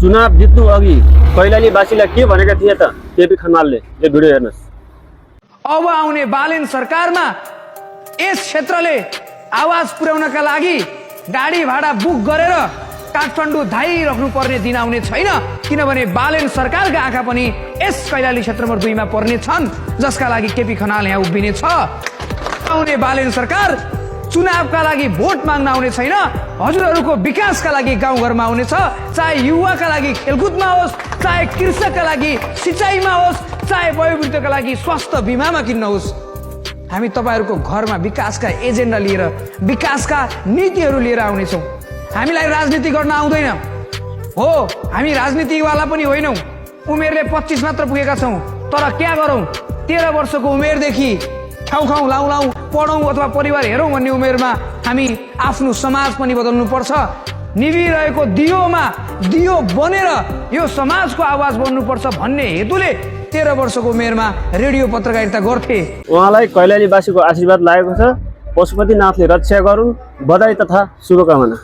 चुनाव जित्नु अघि कैलालीवासीलाई के भनेका थिए त केपी खनालले? यो भिडियो हेर्नुस्। अब आउने बालेन सरकारमा यस क्षेत्रले आवाज पुर्याउनका लागि गाडी भाडा बुक गरेर काठमाडौँ धाइराख्नु पर्ने दिन आउने छैन, किनभने बालेन सरकारका आँखा पनि यस कैलाली क्षेत्र नम्बर 2 मा पर्ने छन्, जसका लागि केपी खनाल यहाँ उभिने छ। आउने बालेन सरकार चुनावका लागि भोट माग्न आउने छैन, हजुरहरूको विकासका लागि गाउँघरमा आउने छ। चाहे युवाका लागि खेलकुदमा होस्, चाहे कृषकका लागि सिँचाइमा होस्, चाहे वयोवृद्धका लागि स्वास्थ्य बिमामा किन्न होस्, हामी तपाईहरूको घरमा विकासका एजेन्डा लिएर, विकासका नीतिहरू लिएर आउनेछौँ। हामीलाई राजनीति गर्न आउँदैन हो, हामी राजनीतिवाला पनि होइनौँ। उमेरले 25 मात्र पुगेका छौँ, तर क्या गरौँ, 13 वर्षको उमेरदेखि खाउँ लाउँ पढौँ अथवा परिवार हेरौँ भन्ने उमेरमा हामी आफ्नो समाज पनि बदल्नु पर्छ। निभिरहेको दियोमा दियो बनेर यो समाजको आवाज बन्नुपर्छ भन्ने हेतुले 13 वर्षको उमेरमा रेडियो पत्रकारिता गर्थे। उहाँलाई कैलालीवासीको आशीर्वाद लागेको छ। पशुपतिनाथले रक्षा गरून्। बधाई तथा शुभकामना।